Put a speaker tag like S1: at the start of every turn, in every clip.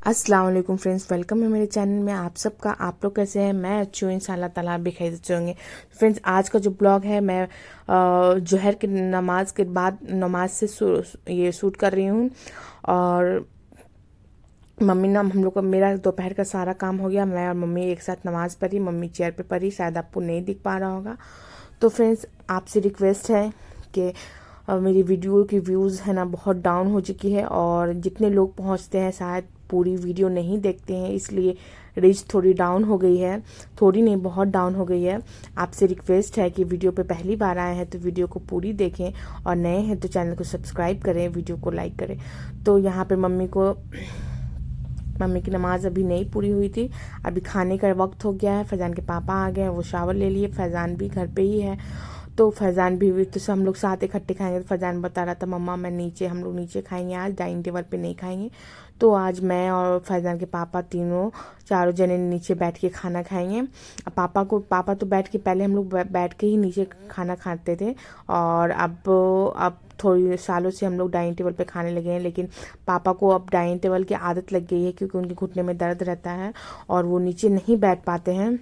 S1: अस्सलाम वालेकुम friends, welcome है मेरे चैनल में आप सबका। आप लोग कैसे हैं? मैं अच्छी हूँ, इंशाल्लाह ताला आप भी खैरियत से होंगे। फ्रेंड्स, आज का जो ब्लॉग है मैं जोहर की नमाज के बाद नमाज से ये शूट कर रही हूँ। और मम्मी ना हम लोग का मेरा दोपहर का सारा काम हो गया। मैं और मम्मी एक साथ नमाज़ पढ़ी, मम्मी चेयर पे पढ़ी, शायद आपको नहीं दिख पा रहा होगा। तो फ्रेंड्स, आपसे रिक्वेस्ट है कि मेरी वीडियो की व्यूज़ है ना बहुत डाउन हो चुकी है, और जितने लोग पहुंचते हैं शायद पूरी वीडियो नहीं देखते हैं, इसलिए रीच थोड़ी डाउन हो गई है। थोड़ी नहीं, बहुत डाउन हो गई है। आपसे रिक्वेस्ट है कि वीडियो पे पहली बार आए हैं तो वीडियो को पूरी देखें, और नए हैं तो चैनल को सब्सक्राइब करें, वीडियो को लाइक करें। तो यहाँ पे मम्मी की नमाज़ अभी नहीं पूरी हुई थी। अभी खाने का वक्त हो गया है। फैज़ान के पापा आ गए हैं, वो शावर ले लिए। फैज़ान भी घर पे ही है, तो फैज़ान भी तो हम लोग साथ इकट्ठे खाएंगे। तो फैज़ान बता रहा था मम्मा मैं नीचे, हम लोग नीचे खाएंगे, आज डाइनिंग टेबल पे नहीं खाएंगे। तो आज मैं और फैज़ान के पापा चारों जने नीचे बैठ के खाना खाएंगे। पापा तो बैठ के, पहले हम लोग बैठ के ही नीचे खाना खाते थे, और अब थोड़ी सालों से हम लोग डाइनिंग टेबल पे खाने लगे हैं। लेकिन पापा को अब डाइनिंग टेबल की आदत लग गई है, क्योंकि उनके घुटने में दर्द रहता है और वो नीचे नहीं बैठ पाते हैं।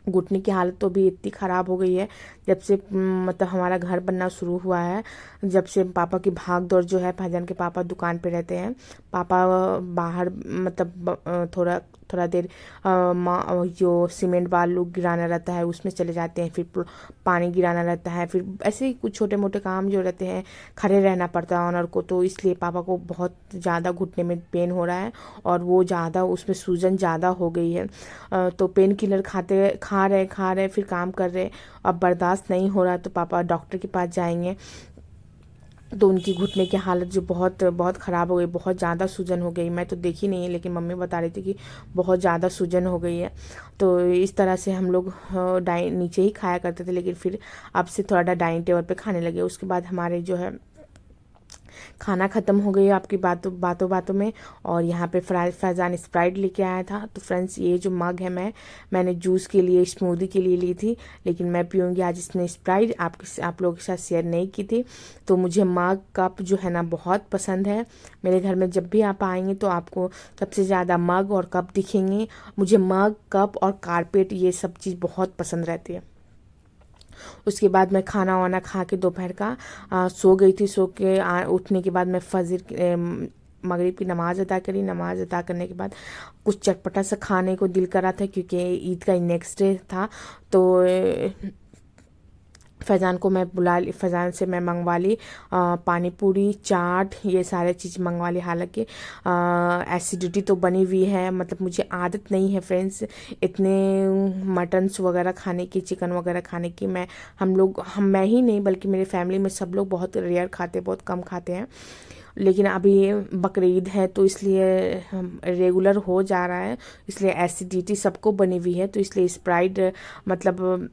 S1: घुटने की हालत तो भी इतनी ख़राब हो गई है जब से मतलब हमारा घर बनना शुरू हुआ है। जब से पापा की भाग दौड़ जो है, फैज़ान के पापा दुकान पे रहते हैं, पापा बाहर मतलब थोड़ा थोड़ा देर जो सीमेंट बालू गिराना रहता है उसमें चले जाते हैं, फिर पानी गिराना रहता है, फिर ऐसे ही कुछ छोटे मोटे काम जो रहते हैं, खड़े रहना पड़ता है ऑनर को। तो इसलिए पापा को बहुत ज़्यादा घुटने में पेन हो रहा है, और वो ज़्यादा उसमें सूजन ज़्यादा हो गई है। तो पेन किलर खा रहे फिर काम कर रहे, अब बर्दाश्त नहीं हो रहा, तो पापा डॉक्टर के पास जाएंगे। तो उनकी घुटने की हालत जो बहुत बहुत ख़राब हो गई, बहुत ज़्यादा सूजन हो गई। मैं तो देखी नहीं है, लेकिन मम्मी बता रही थी कि बहुत ज़्यादा सूजन हो गई है। तो इस तरह से हम लोग नीचे ही खाया करते थे, लेकिन फिर अब से थोड़ा डाइनिंग टेबल पे खाने लगे। उसके बाद हमारे जो है खाना ख़त्म हो गई आपकी बातों में। और यहाँ पे फैज़ान स्प्राइट लेके आया था। तो फ्रेंड्स, ये जो मग है मैंने जूस के लिए, स्मूदी के लिए ली थी, लेकिन मैं पीऊँगी आज इसने स्प्राइट। आप लोगों के साथ शेयर नहीं की थी। तो मुझे मग कप जो है ना बहुत पसंद है। मेरे घर में जब भी आप आएंगे तो आपको सबसे ज़्यादा मग और कप दिखेंगे। मुझे मग, कप और कारपेट, ये सब चीज़ बहुत पसंद रहती है। उसके बाद मैं खाना वाना खा के दोपहर का सो गई थी। सो के उठने के बाद मैं मगरिब की नमाज़ अदा करी। नमाज़ अदा करने के बाद कुछ चटपटा सा खाने को दिल करा था, क्योंकि ईद का नेक्स्ट डे था। तो फैज़ान से मैं मंगवा ली पानी पूरी, चाट, ये सारे चीज़ मंगवा ली। हालांकि एसिडिटी तो बनी हुई है, मतलब मुझे आदत नहीं है फ्रेंड्स इतने मटन्स वगैरह खाने की, चिकन वगैरह खाने की। मैं ही नहीं बल्कि मेरे फैमिली में सब लोग बहुत रेयर खाते, बहुत कम खाते हैं। लेकिन अभी बकरीद है तो इसलिए रेगुलर हो जा रहा है, इसलिए एसिडिटी सबको बनी हुई है। तो इसलिए स्प्राइट मतलब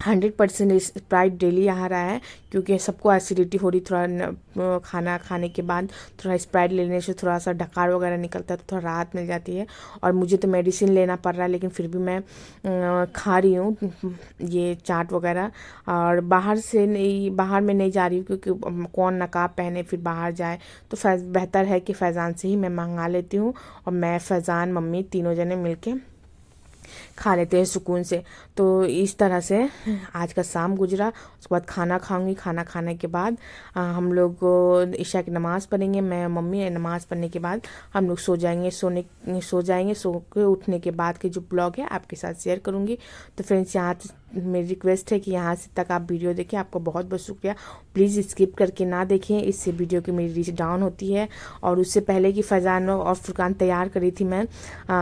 S1: 100% स्प्राइट डेली आ रहा है, क्योंकि सबको एसिडिटी हो रही। खाना खाने के बाद थोड़ा स्प्राइट लेने से थोड़ा सा डकार वगैरह निकलता है, तो थोड़ा राहत मिल जाती है। और मुझे तो मेडिसिन लेना पड़ रहा है, लेकिन फिर भी मैं खा रही हूँ ये चाट वगैरह। और बाहर में नहीं जा रही हूँ, क्योंकि कौन नकाब पहने फिर बाहर जाए। तो बेहतर है कि फैज़ान से ही मैं मंगा लेती हूँ, और मैं, फैज़ान, मम्मी तीनों जने मिलके खा लेते हैं सुकून से। तो इस तरह से आज का शाम गुजरा। उसके बाद खाना खाऊंगी। खाना खाने के बाद हम लोग ईशा की नमाज़ पढ़ेंगे। मैं मम्मी नमाज़ पढ़ने के बाद हम लोग सो जाएंगे। सो के उठने के बाद के जो ब्लॉग है आपके साथ शेयर करूँगी। तो फ्रेंड्स, यहाँ मेरी रिक्वेस्ट है कि यहाँ से तक आप वीडियो देखें। आपका बहुत बहुत शुक्रिया। प्लीज़ स्किप करके ना देखें, इससे वीडियो की मेरी रीच डाउन होती है। और उससे पहले कि फैज़ान और फुरकान तैयार करी थी मैं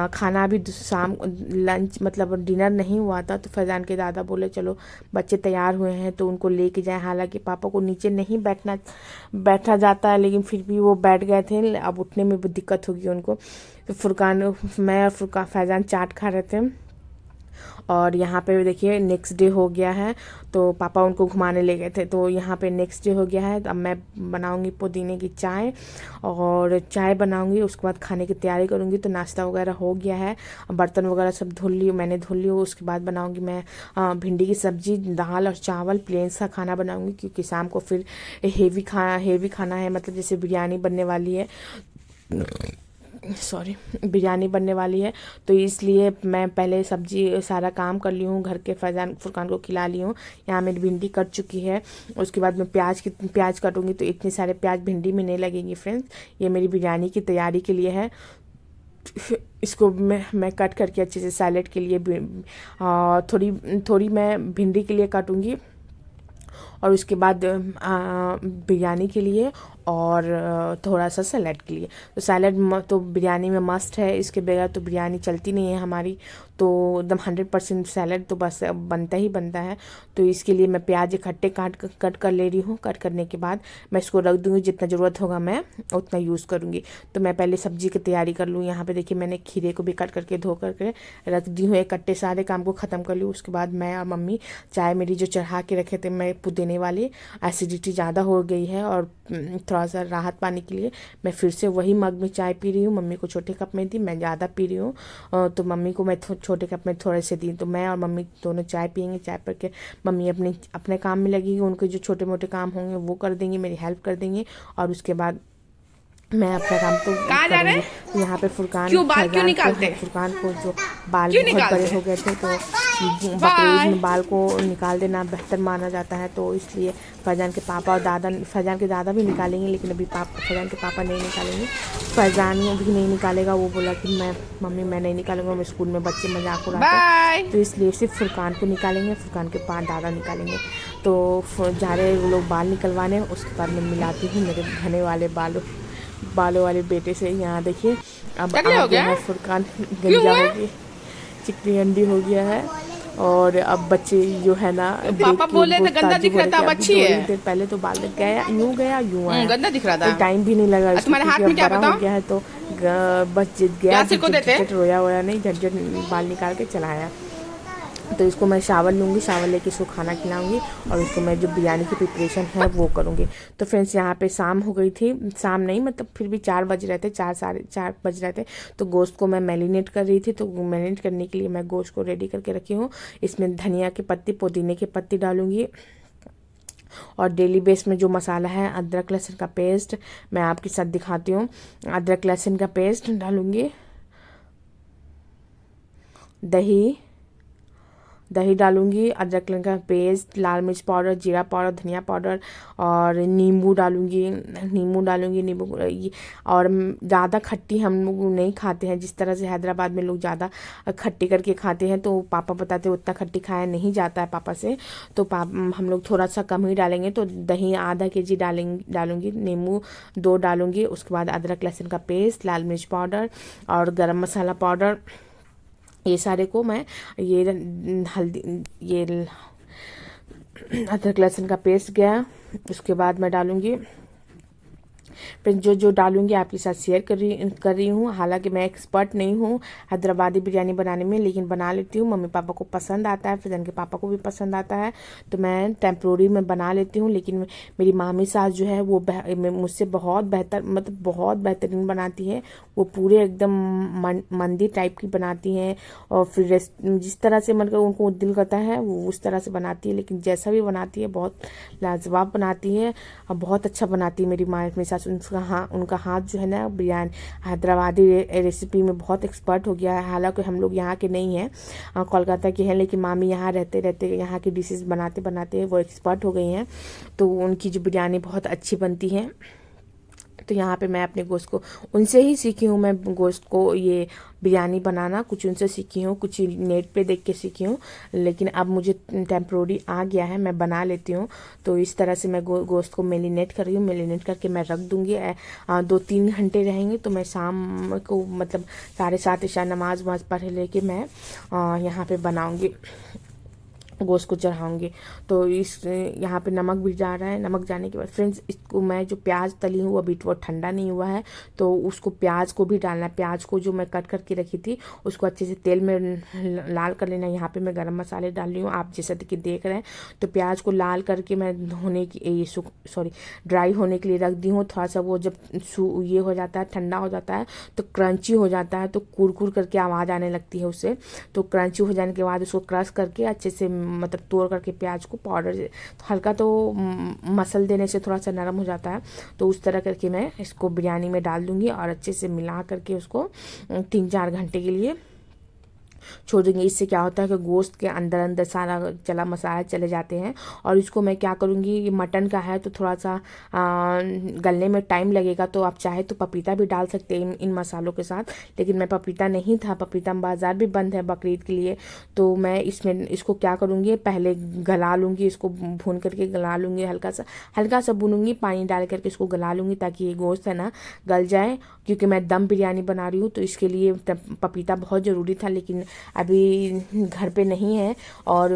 S1: खाना, अभी शाम लंच मतलब डिनर नहीं हुआ था। तो फैज़ान के दादा बोले चलो बच्चे तैयार हुए हैं तो उनको लेके जाएं। हालांकि पापा को नीचे नहीं बैठा जाता है, लेकिन फिर भी वो बैठ गए थे। अब उठने में भी दिक्कत होगी उनको। तो मैं और फैज़ान चाट खा रहे थे। और यहाँ पे देखिए नेक्स्ट डे हो गया है, तो पापा उनको घुमाने ले गए थे। तो यहाँ पे नेक्स्ट डे हो गया है। तो अब मैं बनाऊँगी पुदीने की चाय, और चाय बनाऊँगी, उसके बाद खाने की तैयारी करूँगी। तो नाश्ता वगैरह हो गया है, बर्तन वगैरह सब मैंने धुल ली। उसके बाद बनाऊँगी मैं भिंडी की सब्जी, दाल और चावल, प्लेन सा खाना बनाऊँगी, क्योंकि शाम को फिर हेवी खाना है, मतलब जैसे बिरयानी बनने वाली है। सॉरी बिरयानी बनने वाली है, तो इसलिए मैं पहले सब्जी सारा काम कर ली हूँ, घर के फुरकान को खिला ली हूँ। यहाँ मेरी भिंडी कट चुकी है, उसके बाद मैं प्याज काटूंगी, तो इतने सारे प्याज भिंडी में नहीं लगेंगी फ्रेंड्स। ये मेरी बिरयानी की तैयारी के लिए है। इसको मैं कट करके अच्छे से सैलेड के लिए थोड़ी थोड़ी मैं भिंडी के लिए काटूंगी, और उसके बाद बिरयानी के लिए और थोड़ा सा सैलेड के लिए। तो सैलेड तो बिरयानी में मस्ट है, इसके बगैर तो बिरयानी चलती नहीं है हमारी। तो एकदम 100% सैलेड तो बस बनता ही बनता है। तो इसके लिए मैं प्याज इकट्ठे कट कर ले रही हूँ। कट करने के बाद मैं इसको रख दूँगी, जितना ज़रूरत होगा मैं उतना यूज़ करूँगी। तो मैं पहले सब्जी की तैयारी कर लूँ। यहाँ पे देखिए मैंने खीरे को भी कट करके धो करके रख दी हूँ इकट्ठे, सारे काम को ख़त्म कर लूँ। उसके बाद मैं और मम्मी चाय मेरी जो चढ़ा के रखे थे मैं पुदीने वाली, एसिडिटी ज़्यादा हो गई है और थोड़ा सा राहत पाने के लिए मैं फिर से वही मग में चाय पी रही हूँ। मम्मी को छोटे कप में दी, मैं ज़्यादा पी रही हूँ तो मम्मी को मैं छोटे कप में थोड़े से दी। तो मैं और मम्मी दोनों चाय पियेंगे। चाय पी के मम्मी अपने काम में लगेगी, उनके जो छोटे मोटे काम होंगे वो कर देंगी, मेरी हेल्प कर देंगी, और उसके बाद मैं अपना काम तो करूँगी। तो यहाँ पे फुरकान को जो बाल बहुत बड़े हो गए थे, तो बकरीद में बाल को निकाल देना बेहतर माना जाता है। तो इसलिए फैजान के पापा और दादा, फैजान के दादा भी निकालेंगे, लेकिन अभी फैजान के पापा नहीं निकालेंगे। फैजान भी नहीं निकालेगा, वो बोला कि मम्मी मैं नहीं निकालूंगा, मैं स्कूल में बच्चे मजाक उड़ाते हैं, तो इसलिए सिर्फ फुरकान को निकालेंगे, फुरकान के पापा दादा निकालेंगे। तो जा रहे वो लोग बाल निकलवाने, उसके बाद मैं मिलाती हूँ मेरे घने वाले बालों वाले बेटे से। यहाँ देखिए अब आ गया है फुरकान, गंजा हो गया, चिकनी अंडी हो गया है। और अब बच्चे जो है ना,
S2: पापा बोले थे गंदा दिख रहा था, अब अच्छी है।
S1: पहले तो बाल गया यूं आया,
S2: गंदा दिख रहा था,
S1: टाइम भी नहीं लगा।
S2: तुम्हारे हाथ में क्या पता
S1: हो गया है, तो बस जित गया, रोया नहीं, झटझट बाल निकाल के चलाया। तो इसको मैं शावर लूँगी, शावर लेके इसको खाना खिलाऊंगी, और इसको मैं जो बिरयानी की प्रिपरेशन है वो करूँगी। तो फ्रेंड्स यहाँ पे शाम हो गई थी, शाम नहीं मतलब फिर भी 4 बज रहे थे, 4 साढ़े 4 बज रहे थे। तो गोश्त को मैं मैरिनेट कर रही थी, तो मैरिनेट करने के लिए मैं गोश्त को रेडी करके रखी हूँ। इसमें धनिया की पत्ती, पुदीने की पत्ती डालूंगी, और डेली बेस में जो मसाला है अदरक लहसुन का पेस्ट मैं आपके साथ दिखाती हूँ। अदरक लहसुन का पेस्ट डालूंगी, दही डालूंगी, अदरक लहसुन का पेस्ट, लाल मिर्च पाउडर, जीरा पाउडर, धनिया पाउडर, और नींबू डालूंगी। नींबू और ज़्यादा खट्टी हम लोग नहीं खाते हैं, जिस तरह से हैदराबाद में लोग ज़्यादा खट्टी करके खाते हैं। तो पापा बताते उतना खट्टी खाया नहीं जाता है पापा से, तो हम लोग थोड़ा सा कम ही डालेंगे। तो दही आधा kg डालूंगी, नींबू 2 डालूंगी। उसके बाद अदरक लहसुन का पेस्ट, लाल मिर्च पाउडर और गरम मसाला पाउडर, ये सारे को मैं ये अदरक लहसुन का पेस्ट गया। उसके बाद मैं डालूंगी, फिर जो डालूंगी आपके साथ शेयर कर रही हूँ। हालांकि मैं एक्सपर्ट नहीं हूँ हैदराबादी बिरयानी बनाने में, लेकिन बना लेती हूँ। मम्मी पापा को पसंद आता है, फैजान के पापा को भी पसंद आता है, तो मैं टेम्प्रोरी में बना लेती हूँ। लेकिन मेरी मामी सास जो है वो मुझसे बहुत बेहतर, मतलब बहुत बेहतरीन बनाती है। वो पूरे एकदम मंदी टाइप की बनाती हैं, और फिर जिस तरह से मतलब उनको दिल करता है वो उस तरह से बनाती है। लेकिन जैसा भी बनाती है बहुत लाजवाब बनाती है, और बहुत अच्छा बनाती है मेरी सास। उनका हाथ जो है ना बिरयानी हैदराबादी रेसिपी में बहुत एक्सपर्ट हो गया है। हालांकि हम लोग यहाँ के नहीं हैं, कोलकाता के हैं, लेकिन मामी यहाँ रहते रहते यहाँ की डिशेस बनाते बनाते वो एक्सपर्ट हो गई हैं। तो उनकी जो बिरयानी बहुत अच्छी बनती है। तो यहाँ पे मैं अपने गोश्त को उनसे ही सीखी हूँ। मैं गोश्त को ये बिरयानी बनाना कुछ उनसे सीखी हूँ, कुछ नेट पे देख के सीखी हूँ, लेकिन अब मुझे टेम्प्रोरी आ गया है, मैं बना लेती हूँ। तो इस तरह से मैं गोश्त को मैरिनेट कर रही हूँ। मैरिनेट करके मैं रख दूँगी, 2-3 घंटे रहेंगे। तो मैं शाम को मतलब 7:30 ईशा नमाज पढ़ लेके मैं यहाँ पे बनाऊँगी, गोश्त को चढ़ाऊंगी। तो यहाँ पे नमक भी जा रहा है। नमक जाने के बाद फ्रेंड्स इसको मैं जो प्याज तली हूँ अभी वो ठंडा नहीं हुआ है, तो उसको प्याज को भी डालना है। प्याज को जो मैं कट करके रखी थी उसको अच्छे से तेल में लाल कर लेना। यहाँ पे मैं गरम मसाले डाल रही हूँ, आप जैसा कि देख रहे हैं। तो प्याज को लाल करके मैं ड्राई होने के लिए रख दी हूँ। थोड़ा सा वो जब ये हो जाता है, ठंडा हो जाता है, तो क्रंची हो जाता है, तो कुरकुर करके आवाज़ आने लगती है उससे। तो क्रंची हो जाने के बाद उसको क्रश करके अच्छे से मतलब तोड़ करके प्याज को पाउडर हल्का तो मसल देने से थोड़ा सा नरम हो जाता है, तो उस तरह करके मैं इसको बिरयानी में डाल दूँगी और अच्छे से मिला करके उसको 3-4 घंटे के लिए छोड़ देंगे। इससे क्या होता है कि गोश्त के अंदर अंदर सारा चला मसाला चले जाते हैं। और इसको मैं क्या करूँगी, ये मटन का है तो थोड़ा सा गलने में टाइम लगेगा, तो आप चाहे तो पपीता भी डाल सकते हैं इन मसालों के साथ, लेकिन मैं पपीता नहीं था, पपीता बाज़ार भी बंद है बकरीद के लिए, तो मैं इसको क्या करूँगी, पहले गला लूँगी, इसको भून करके गला लूँगी, हल्का सा भूनूंगी, पानी डाल करके इसको गला लूँगी ताकि ये गोश्त है ना गल जाए, क्योंकि मैं दम बिरयानी बना रही हूँ तो इसके लिए पपीता बहुत ज़रूरी था, लेकिन अभी घर पे नहीं है और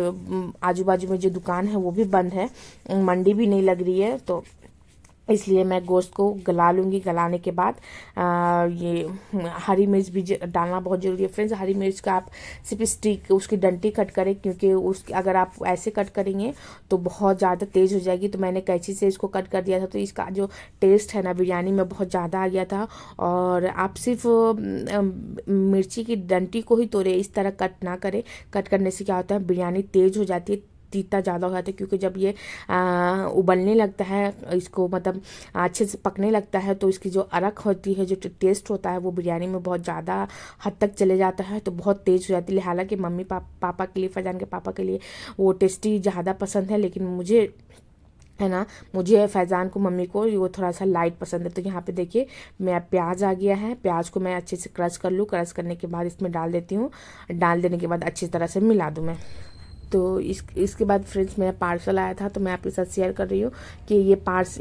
S1: आजू बाजू में जो दुकान है वो भी बंद है, मंडी भी नहीं लग रही है, तो इसलिए मैं गोश्त को गला लूँगी। गलाने के बाद ये हरी मिर्च भी डालना बहुत ज़रूरी है फ्रेंड्स। हरी मिर्च का आप सिर्फ स्टिक उसकी डंटी कट करें, क्योंकि उसकी अगर आप ऐसे कट करेंगे तो बहुत ज़्यादा तेज़ हो जाएगी, तो मैंने कैंची से इसको कट कर दिया था, तो इसका जो टेस्ट है ना बिरयानी में बहुत ज़्यादा आ गया था। और आप सिर्फ मिर्ची की डंटी को ही तोड़े, इस तरह कट ना करें, कट करने से क्या होता है बिरयानी तेज़ हो जाती है, तीता ज़्यादा हो जाता है, क्योंकि जब ये उबलने लगता है, इसको मतलब अच्छे से पकने लगता है, तो इसकी जो अरक होती है, जो टेस्ट होता है वो बिरयानी में बहुत ज़्यादा हद तक चले जाता है, तो बहुत तेज़ हो जाती है। हालांकि मम्मी पापा के लिए, फैजान के पापा के लिए वो टेस्टी ज़्यादा पसंद है, लेकिन मुझे है ना, मुझे फैज़ान को, मम्मी को वो थोड़ा सा लाइट पसंद है। तो यहाँ पे देखिए मेरा प्याज आ गया है, प्याज को मैं अच्छे से क्रश कर लूँ, क्रश करने के बाद इसमें डाल देती हूँ, डाल देने के बाद अच्छी तरह से मिला दूँ मैं। तो इसके बाद फ्रेंड्स मेरा पार्सल आया था, तो मैं आपके साथ शेयर कर रही हूँ कि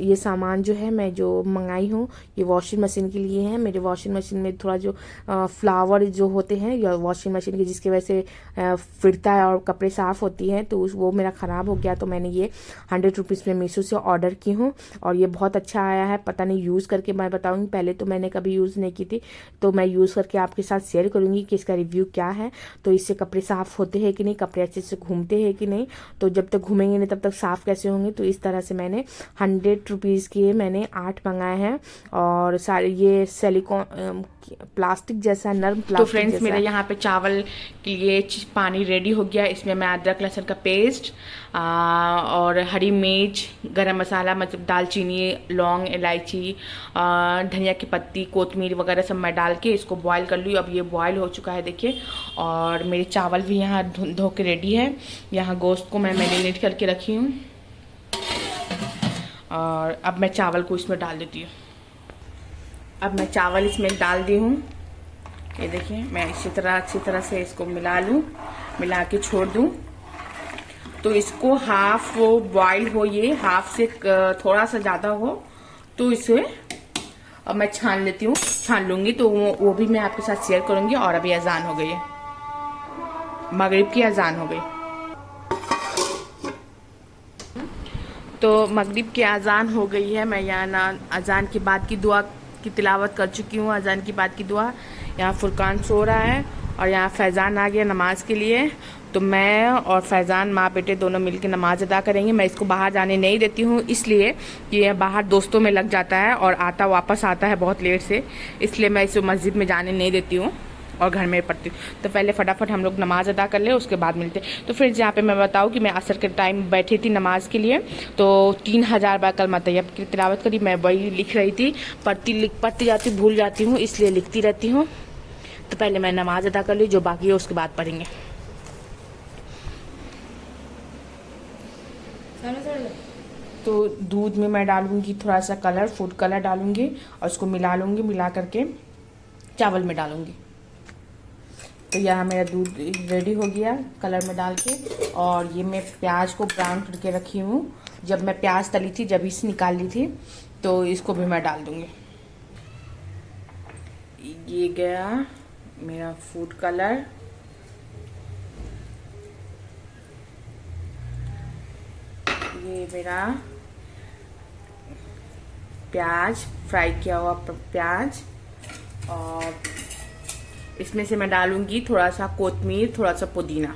S1: ये सामान जो है मैं जो मंगाई हूँ ये वॉशिंग मशीन के लिए है। मेरे वॉशिंग मशीन में थोड़ा जो फ्लावर जो होते हैं या वॉशिंग मशीन के, जिसकी वजह से फिरता है और कपड़े साफ़ होती हैं, तो वो मेरा ख़राब हो गया, तो मैंने ये 100 रुपीज़ में मीशो से ऑर्डर की हूँ और ये बहुत अच्छा आया है। पता नहीं यूज़ करके मैं बताऊँगी, पहले तो मैंने कभी यूज़ नहीं की थी, तो मैं यूज़ करके आपके साथ शेयर करूँगी कि इसका रिव्यू क्या है। तो इससे कपड़े साफ़ होते हैं कि नहीं, कपड़े अच्छे से घूमते हैं कि नहीं, तो जब तक घूमेंगे नहीं तब तक साफ़ कैसे होंगे। तो इस तरह से मैंने 100 रुपीज़ के मैंने 8 मंगाए हैं और सारे ये सिलिकॉन प्लास्टिक जैसा नर्म प्लास्टिक। तो फ्रेंड्स मेरे यहाँ पे चावल के लिए पानी रेडी हो गया। इसमें मैं अदरक लहसुन का पेस्ट और हरी मिर्च, गरम मसाला मतलब दालचीनी, लौंग, इलायची, धनिया की पत्ती, कोतमीर वगैरह सब मैं डाल के इसको बॉईल कर लूँ। अब ये बॉईल हो चुका है देखिए, और मेरे चावल भी यहाँ धो के रेडी है। यहाँ गोश्त को मैं मैरिनेट करके रखी हूँ और अब मैं चावल को इसमें डाल देती हूँ। अब मैं चावल इसमें डाल दी हूँ, ये देखिए मैं अच्छी तरह से इसको मिला लूँ, मिला के छोड़ दूँ। तो इसको हाफ बॉईल हो, ये हाफ से थोड़ा सा ज़्यादा हो, तो इसे अब मैं छान लूँगी, तो वो भी मैं आपके साथ शेयर करूँगी। और अभी अजान हो गई है, मगरिब की अजान हो गई। तो मगरिब की अजान हो गई है। मैं यहाँ अजान के बाद की दुआ की तिलावत कर चुकी हूँ। अजान की बाद की दुआ, यहाँ फुरकान सो रहा है और यहाँ फैज़ान आ गया नमाज के लिए। तो मैं और फैज़ान माँ बेटे दोनों मिलकर नमाज अदा करेंगे। मैं इसको बाहर जाने नहीं देती हूँ, इसलिए कि ये बाहर दोस्तों में लग जाता है और वापस आता है बहुत लेट से, इसलिए मैं इसे मस्जिद में जाने नहीं देती हूँ और घर में पढ़ती हूँ। तो पहले फटाफट हम लोग नमाज अदा कर ले, उसके बाद मिलते। तो फिर यहाँ पे मैं बताऊँ कि मैं असर के टाइम बैठी थी नमाज के लिए, तो 3000 बार कलमा तैयब की तिलावत करी। मैं वही लिख रही थी, पढ़ती जाती, भूल जाती हूँ, इसलिए लिखती रहती हूँ। तो पहले मैं नमाज अदा कर ली, जो बाकी है उसके बाद पढ़ेंगे। तो दूध में मैं डालूंगी थोड़ा सा कलर, फूड कलर डालूंगी और उसको मिला लूँगी, मिला करके चावल में डालूंगी। तो यहाँ मेरा दूध रेडी हो गया कलर में डाल के। और ये मैं प्याज को ब्राउन करके रखी हूँ, जब मैं प्याज तली थी जब इसे निकाल ली थी, तो इसको भी मैं डाल दूँगी। ये गया मेरा फूड कलर। ये मेरा प्याज, फ्राई किया हुआ प्याज, और इसमें से मैं डालूंगी थोड़ा सा कोतमीर, थोड़ा सा पुदीना।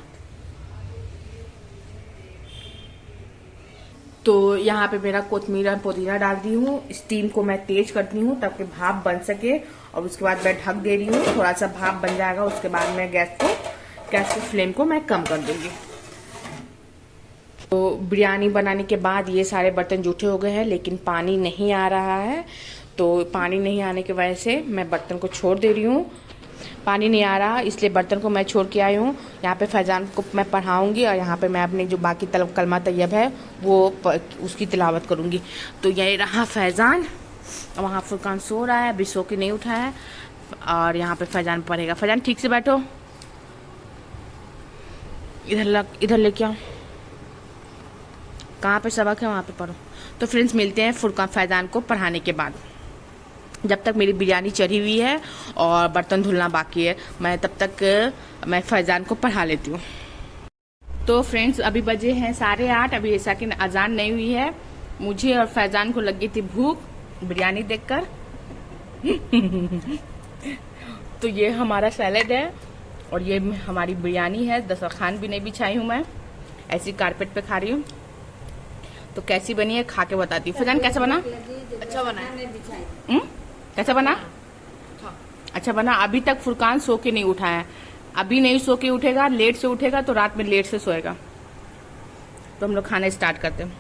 S1: तो यहाँ पे मेरा कोतमीर और पुदीना डाल दी हूँ। स्टीम को मैं तेज करती हूँ ताकि भाप बन सके, और उसके बाद मैं ढक दे रही हूँ। थोड़ा सा भाप बन जाएगा, उसके बाद मैं गैस की फ्लेम को मैं कम कर दूंगी। तो बिरयानी बनाने के बाद ये सारे बर्तन जूठे हो गए हैं, लेकिन पानी नहीं आ रहा है। तो पानी नहीं आने की वजह से मैं बर्तन को छोड़ दे रही हूँ। पानी नहीं आ रहा इसलिए बर्तन को मैं छोड़ के आई हूँ। यहाँ पे फैजान को मैं पढ़ाऊँगी और यहाँ पे मैं अपने जो बाकी कलमा तैयब है वो उसकी तिलावत करूँगी। तो यही रहा फैजान, वहाँ फुरकान सो रहा है, अभी सो के नहीं उठा है। और यहाँ पे फैजान पढ़ेगा। फैजान ठीक से बैठो, इधर लेके आओ, कहाँ पे सबक है वहाँ पे पढ़ो। तो फ्रेंड्स मिलते हैं फुरकान फैजान को पढ़ाने के बाद। जब तक मेरी बिरयानी चढ़ी हुई है और बर्तन धुलना बाकी है, मैं तब तक मैं फैजान को पढ़ा लेती हूँ। तो फ्रेंड्स अभी बजे हैं 8:30, अभी ऐसा कि अजान नहीं हुई है। मुझे और फैजान को लगी थी भूख बिरयानी देखकर। तो ये हमारा सैलेड है और ये हमारी बिरयानी है। दस्तरखान भी नहीं बिछाई हूँ, मैं ऐसी कारपेट पे खा रही हूँ। तो कैसी बनी है खा के बताती हूँ। फैजान कैसा बना?
S2: अच्छा बना है।
S1: कैसा बना? अच्छा बना। अभी तक फुरकान सो के नहीं उठा है, अभी नहीं सो के उठेगा, लेट से उठेगा तो रात में लेट से सोएगा। तो हम लोग खाना स्टार्ट करते हैं।